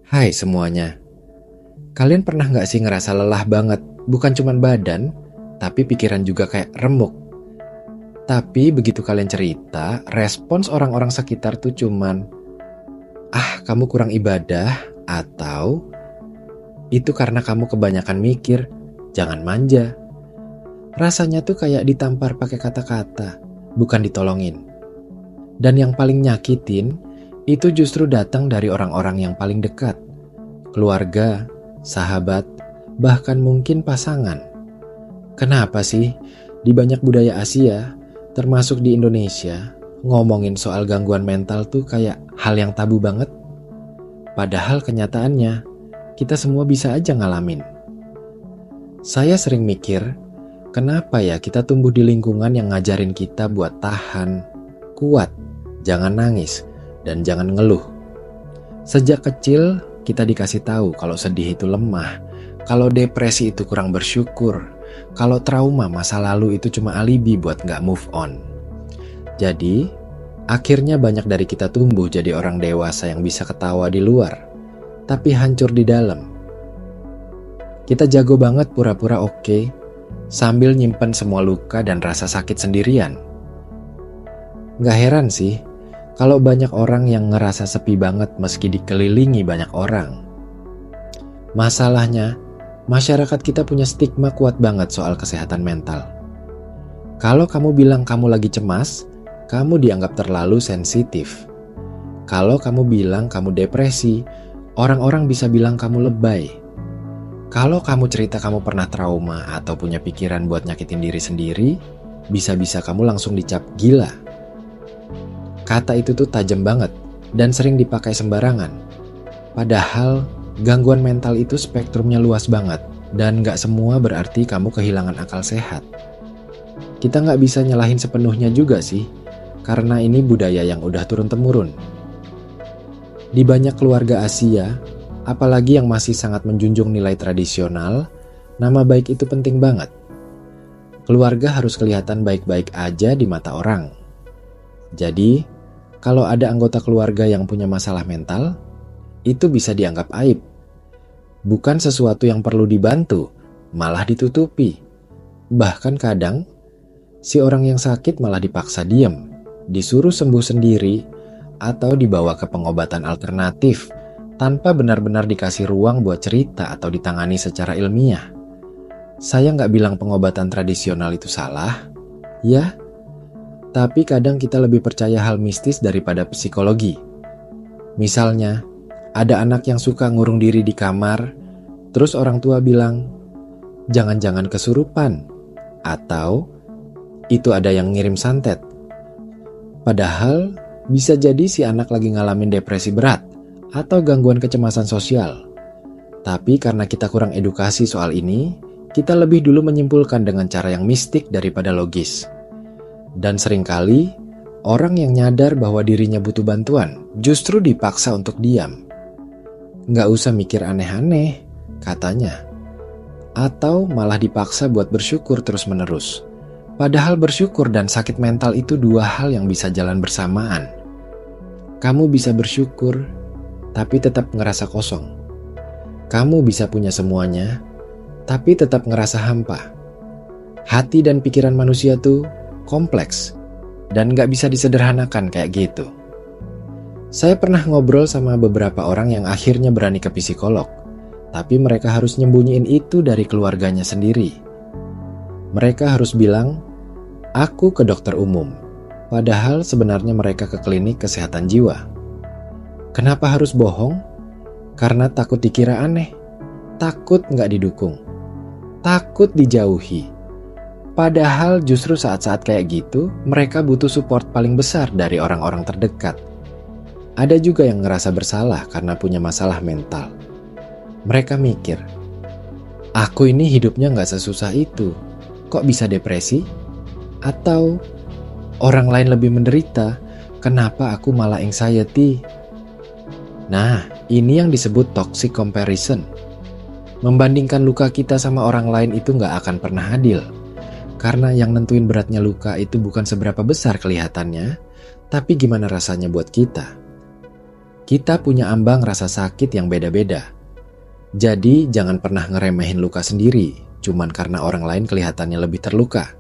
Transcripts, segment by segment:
Hai semuanya, kalian pernah gak sih ngerasa lelah banget? Bukan cuman badan, tapi pikiran juga kayak remuk. Tapi begitu kalian cerita, respons orang-orang sekitar tuh cuman, kamu kurang ibadah, atau itu karena kamu kebanyakan mikir, jangan manja. Rasanya tuh kayak ditampar pakai kata-kata, bukan ditolongin. Dan yang paling nyakitin, itu justru datang dari orang-orang yang paling dekat. Keluarga, sahabat, bahkan mungkin pasangan. Kenapa sih di banyak budaya Asia, termasuk di Indonesia, ngomongin soal gangguan mental tuh kayak hal yang tabu banget? Padahal kenyataannya, kita semua bisa aja ngalamin. Saya sering mikir, kenapa ya kita tumbuh di lingkungan yang ngajarin kita buat tahan, kuat, jangan nangis, dan jangan ngeluh. Sejak kecil, kita dikasih tahu kalau sedih itu lemah, kalau depresi itu kurang bersyukur, kalau trauma masa lalu itu cuma alibi buat gak move on. Jadi, akhirnya banyak dari kita tumbuh jadi orang dewasa yang bisa ketawa di luar, tapi hancur di dalam. Kita jago banget pura-pura oke, sambil nyimpen semua luka dan rasa sakit sendirian. Gak heran sih, kalau banyak orang yang ngerasa sepi banget meski dikelilingi banyak orang. Masalahnya, masyarakat kita punya stigma kuat banget soal kesehatan mental. Kalau kamu bilang kamu lagi cemas, kamu dianggap terlalu sensitif. Kalau kamu bilang kamu depresi, orang-orang bisa bilang kamu lebay. Kalau kamu cerita kamu pernah trauma atau punya pikiran buat nyakitin diri sendiri, bisa-bisa kamu langsung dicap gila. Kata itu tuh tajam banget dan sering dipakai sembarangan. Padahal gangguan mental itu spektrumnya luas banget dan gak semua berarti kamu kehilangan akal sehat. Kita gak bisa nyalahin sepenuhnya juga sih, karena ini budaya yang udah turun-temurun. Di banyak keluarga Asia, apalagi yang masih sangat menjunjung nilai tradisional, nama baik itu penting banget. Keluarga harus kelihatan baik-baik aja di mata orang. Jadi, kalau ada anggota keluarga yang punya masalah mental, itu bisa dianggap aib. Bukan sesuatu yang perlu dibantu, malah ditutupi. Bahkan kadang, si orang yang sakit malah dipaksa diam, disuruh sembuh sendiri, atau dibawa ke pengobatan alternatif, tanpa benar-benar dikasih ruang buat cerita atau ditangani secara ilmiah. Saya nggak bilang pengobatan tradisional itu salah, ya. Tapi kadang kita lebih percaya hal mistis daripada psikologi. Misalnya, ada anak yang suka ngurung diri di kamar, terus orang tua bilang, jangan-jangan kesurupan, atau itu ada yang ngirim santet. Padahal, bisa jadi si anak lagi ngalamin depresi berat, atau gangguan kecemasan sosial. Tapi karena kita kurang edukasi soal ini, kita lebih dulu menyimpulkan dengan cara yang mistik daripada logis. Dan seringkali, orang yang nyadar bahwa dirinya butuh bantuan justru dipaksa untuk diam. Nggak usah mikir aneh-aneh, katanya. Atau malah dipaksa buat bersyukur terus-menerus. Padahal bersyukur dan sakit mental itu dua hal yang bisa jalan bersamaan. Kamu bisa bersyukur, tapi tetap ngerasa kosong. Kamu bisa punya semuanya, tapi tetap ngerasa hampa. Hati dan pikiran manusia tuh kompleks dan gak bisa disederhanakan kayak gitu. Saya pernah ngobrol sama beberapa orang yang akhirnya berani ke psikolog, tapi mereka harus nyembunyiin itu dari keluarganya sendiri. Mereka harus bilang, aku ke dokter umum, padahal sebenarnya mereka ke klinik kesehatan jiwa. Kenapa harus bohong? Karena takut dikira aneh, takut gak didukung, takut dijauhi. Padahal justru saat-saat kayak gitu, mereka butuh support paling besar dari orang-orang terdekat. Ada juga yang ngerasa bersalah karena punya masalah mental. Mereka mikir, aku ini hidupnya gak sesusah itu, kok bisa depresi? Atau orang lain lebih menderita, kenapa aku malah anxiety? Nah, ini yang disebut toxic comparison. Membandingkan luka kita sama orang lain itu gak akan pernah adil. Karena yang nentuin beratnya luka itu bukan seberapa besar kelihatannya, tapi gimana rasanya buat kita. Kita punya ambang rasa sakit yang beda-beda. Jadi jangan pernah ngeremehin luka sendiri, cuman karena orang lain kelihatannya lebih terluka.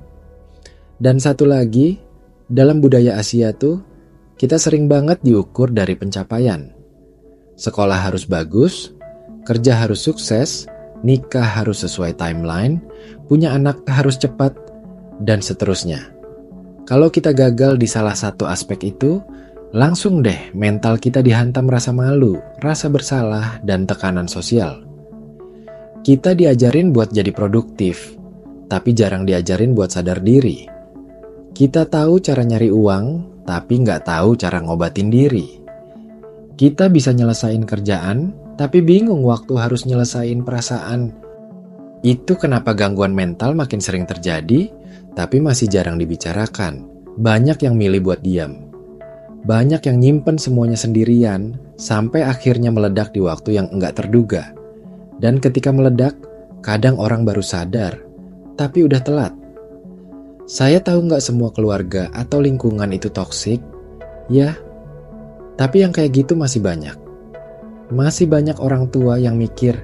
Dan satu lagi, dalam budaya Asia tuh, kita sering banget diukur dari pencapaian. Sekolah harus bagus, kerja harus sukses, nikah harus sesuai timeline, punya anak harus cepat, dan seterusnya. Kalau kita gagal di salah satu aspek itu, langsung deh mental kita dihantam rasa malu, rasa bersalah, dan tekanan sosial. Kita diajarin buat jadi produktif, tapi jarang diajarin buat sadar diri. Kita tahu cara nyari uang, tapi nggak tahu cara ngobatin diri. Kita bisa nyelesain kerjaan, tapi bingung waktu harus nyelesain perasaan. Itu kenapa gangguan mental makin sering terjadi, tapi masih jarang dibicarakan. Banyak yang milih buat diam. Banyak yang nyimpen semuanya sendirian, sampai akhirnya meledak di waktu yang enggak terduga. Dan ketika meledak, kadang orang baru sadar, tapi udah telat. Saya tahu nggak semua keluarga atau lingkungan itu toksik, ya. Tapi yang kayak gitu masih banyak. Masih banyak orang tua yang mikir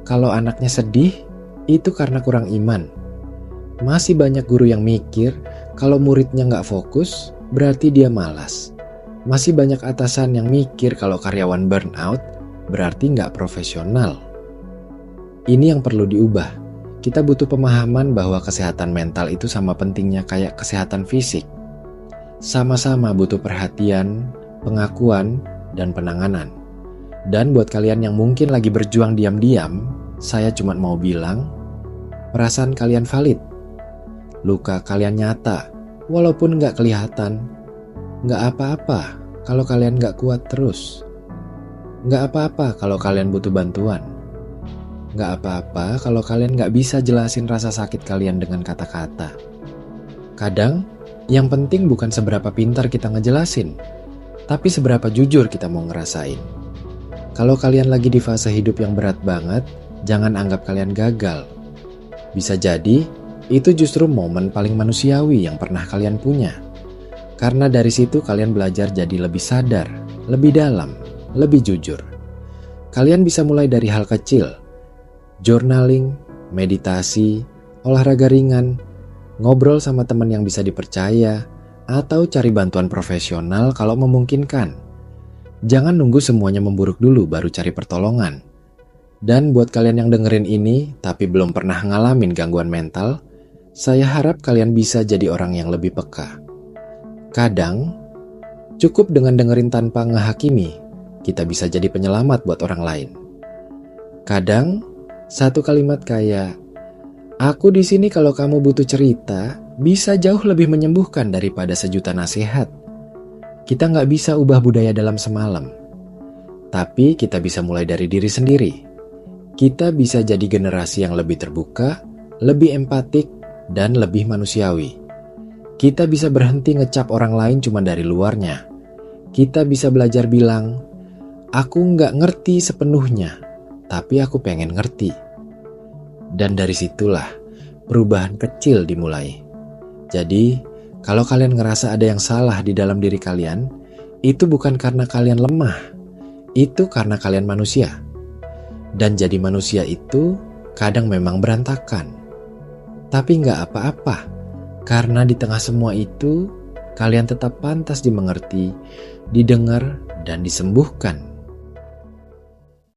kalau anaknya sedih, itu karena kurang iman. Masih banyak guru yang mikir kalau muridnya nggak fokus, berarti dia malas. Masih banyak atasan yang mikir kalau karyawan burnout, berarti nggak profesional. Ini yang perlu diubah. Kita butuh pemahaman bahwa kesehatan mental itu sama pentingnya kayak kesehatan fisik. Sama-sama butuh perhatian, pengakuan, dan penanganan. Dan buat kalian yang mungkin lagi berjuang diam-diam, saya cuma mau bilang, perasaan kalian valid. Luka kalian nyata, walaupun nggak kelihatan. Nggak apa-apa kalau kalian nggak kuat terus. Nggak apa-apa kalau kalian butuh bantuan. Nggak apa-apa kalau kalian nggak bisa jelasin rasa sakit kalian dengan kata-kata. Kadang, yang penting bukan seberapa pintar kita ngejelasin, tapi seberapa jujur kita mau ngerasain. Kalau kalian lagi di fase hidup yang berat banget, jangan anggap kalian gagal. Bisa jadi, itu justru momen paling manusiawi yang pernah kalian punya. Karena dari situ kalian belajar jadi lebih sadar, lebih dalam, lebih jujur. Kalian bisa mulai dari hal kecil. Journaling, meditasi, olahraga ringan, ngobrol sama teman yang bisa dipercaya, atau cari bantuan profesional kalau memungkinkan. Jangan nunggu semuanya memburuk dulu baru cari pertolongan. Dan buat kalian yang dengerin ini tapi belum pernah ngalamin gangguan mental, saya harap kalian bisa jadi orang yang lebih peka. Kadang, cukup dengan dengerin tanpa ngehakimi, kita bisa jadi penyelamat buat orang lain. Kadang, satu kalimat kayak, "Aku di sini kalau kamu butuh cerita," bisa jauh lebih menyembuhkan daripada sejuta nasihat. Kita nggak bisa ubah budaya dalam semalam. Tapi kita bisa mulai dari diri sendiri. Kita bisa jadi generasi yang lebih terbuka, lebih empatik, dan lebih manusiawi. Kita bisa berhenti ngecap orang lain cuma dari luarnya. Kita bisa belajar bilang, "Aku nggak ngerti sepenuhnya, tapi aku pengen ngerti." Dan dari situlah perubahan kecil dimulai. Jadi, kalau kalian ngerasa ada yang salah di dalam diri kalian, itu bukan karena kalian lemah, itu karena kalian manusia. Dan jadi manusia itu kadang memang berantakan. Tapi nggak apa-apa. Karena di tengah semua itu, kalian tetap pantas dimengerti, didengar, dan disembuhkan.